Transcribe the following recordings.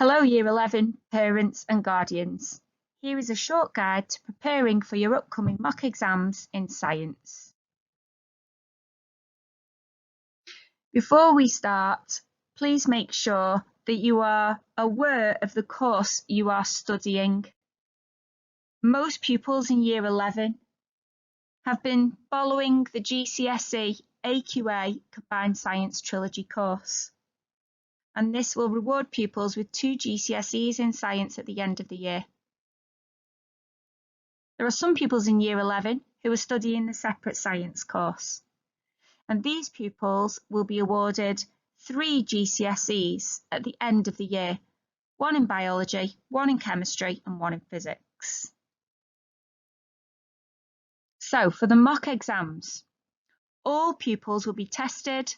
Hello Year 11 parents and guardians. Here is a short guide to preparing for your upcoming mock exams in science. Before we start, please make sure that you are aware of the course you are studying. Most pupils in Year 11 have been following the GCSE AQA Combined Science Trilogy course, and this will reward pupils with 2 GCSEs in science at the end of the year. There are some pupils in Year 11 who are studying the separate science course, and these pupils will be awarded 3 GCSEs at the end of the year, 1 in biology, 1 in chemistry and 1 in physics. So for the mock exams, all pupils will be tested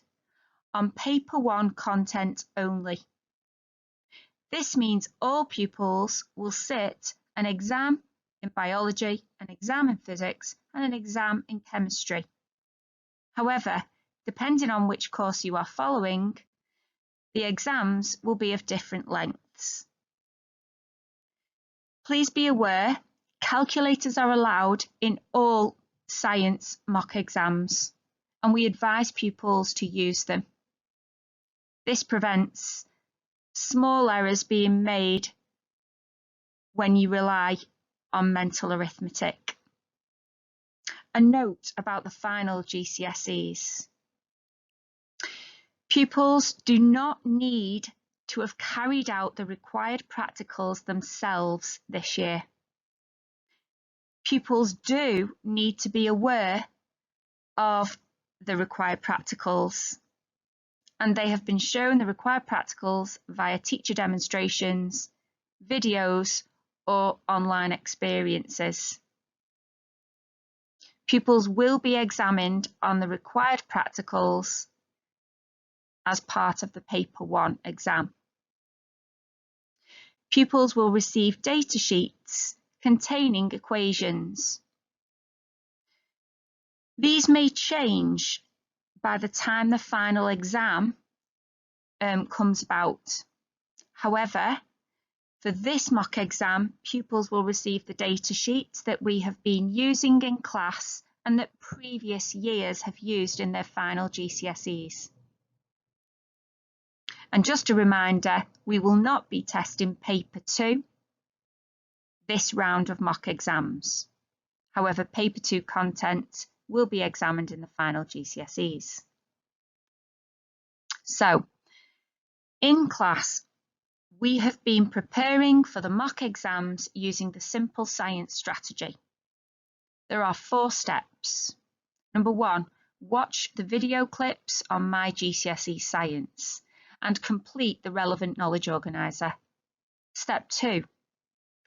on paper 1 content only. This means all pupils will sit an exam in biology, an exam in physics and an exam in chemistry. However, depending on which course you are following, the exams will be of different lengths. Please be aware, calculators are allowed in all science mock exams, and we advise pupils to use them. This prevents small errors being made when you rely on mental arithmetic. A note about the final GCSEs. Pupils do not need to have carried out the required practicals themselves this year. Pupils do need to be aware of the required practicals, and they have been shown the required practicals via teacher demonstrations, videos, or online experiences. Pupils will be examined on the required practicals as part of the Paper 1 exam. Pupils will receive data sheets containing equations. These may change by the time the final exam comes about. However, for this mock exam, pupils will receive the data sheets that we have been using in class and that previous years have used in their final GCSEs. And just a reminder, we will not be testing Paper 2 this round of mock exams. However, Paper 2 content will be examined in the final GCSEs. So, in class, we have been preparing for the mock exams using the simple science strategy. There are 4 steps. Number 1, watch the video clips on My GCSE Science and complete the relevant knowledge organiser. Step 2,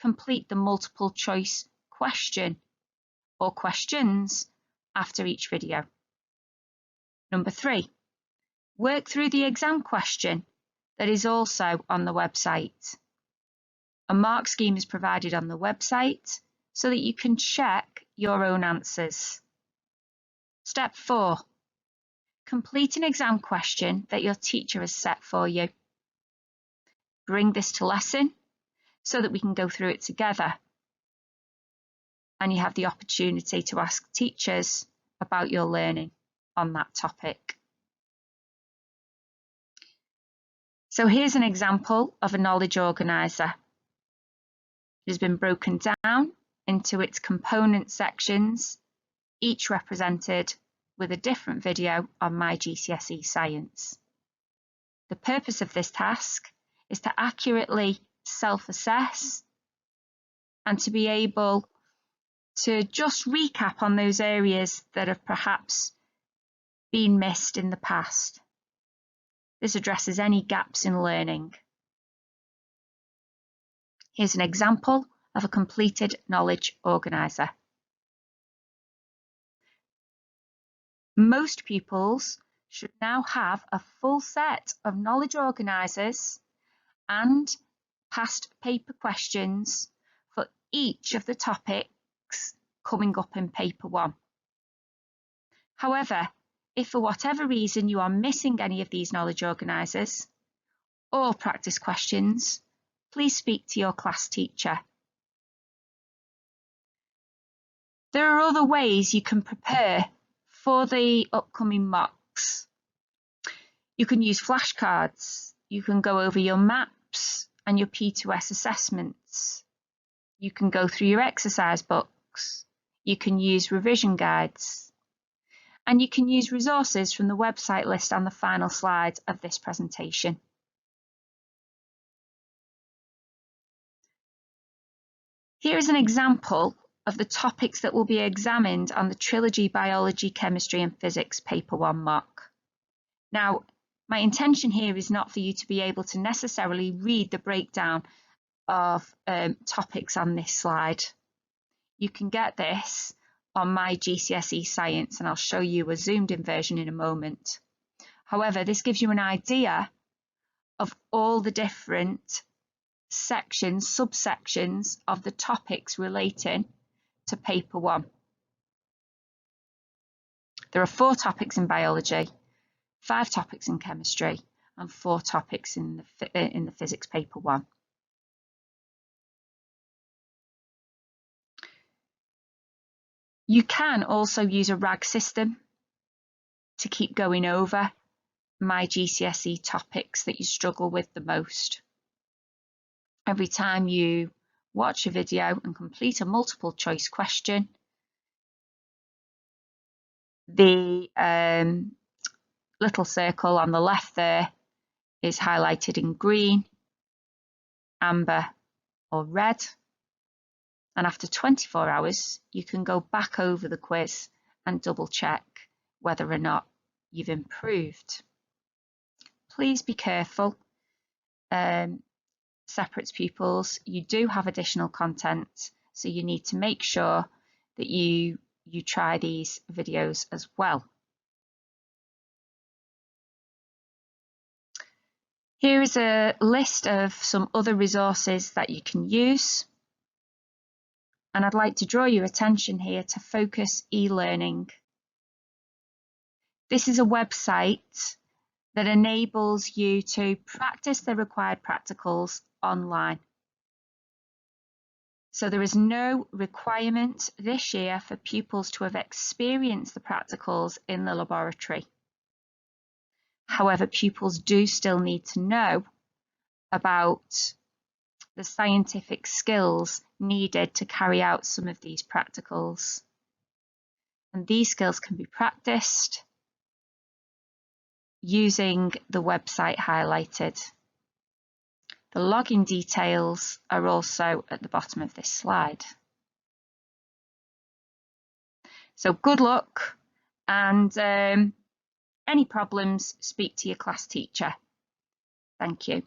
complete the multiple choice question or questions after each video. Number 3, work through the exam question that is also on the website. A mark scheme is provided on the website so that you can check your own answers. Step 4, complete an exam question that your teacher has set for you. Bring this to lesson so that we can go through it together, and you have the opportunity to ask teachers about your learning on that topic. So here's an example of a knowledge organiser. It has been broken down into its component sections, each represented with a different video on My GCSE Science. The purpose of this task is to accurately self-assess and to be able to just recap on those areas that have perhaps been missed in the past. This addresses any gaps in learning. Here's an example of a completed knowledge organiser. Most pupils should now have a full set of knowledge organisers and past paper questions for each of the topics coming up in Paper 1. However, if for whatever reason you are missing any of these knowledge organisers or practice questions, please speak to your class teacher. There are other ways you can prepare for the upcoming mocks. You can use flashcards. You can go over your maps and your P2S assessments. You can go through your exercise books. You can use revision guides. And you can use resources from the website list on the final slide of this presentation. Here is an example of the topics that will be examined on the Trilogy Biology, Chemistry and Physics Paper 1 mock. Now, my intention here is not for you to be able to necessarily read the breakdown of topics on this slide. You can get this on my GCSE Science, and I'll show you a zoomed in version in a moment. However, this gives you an idea of all the different sections, subsections of the topics relating to paper 1. There are 4 topics in biology, 5 topics in chemistry, and 4 topics in the physics paper 1. You can also use a RAG system to keep going over my GCSE topics that you struggle with the most. Every time you watch a video and complete a multiple choice question, the little circle on the left there is highlighted in green, amber or red. And after 24 hours, you can go back over the quiz and double check whether or not you've improved. Please be careful. Separates pupils, you do have additional content, so you need to make sure that you try these videos as well. Here is a list of some other resources that you can use. And I'd like to draw your attention here to Focus eLearning. This is a website that enables you to practice the required practicals online. So there is no requirement this year for pupils to have experienced the practicals in the laboratory. However, pupils do still need to know about the scientific skills needed to carry out some of these practicals. And these skills can be practiced using the website highlighted. The login details are also at the bottom of this slide. So good luck, and any problems, speak to your class teacher. Thank you.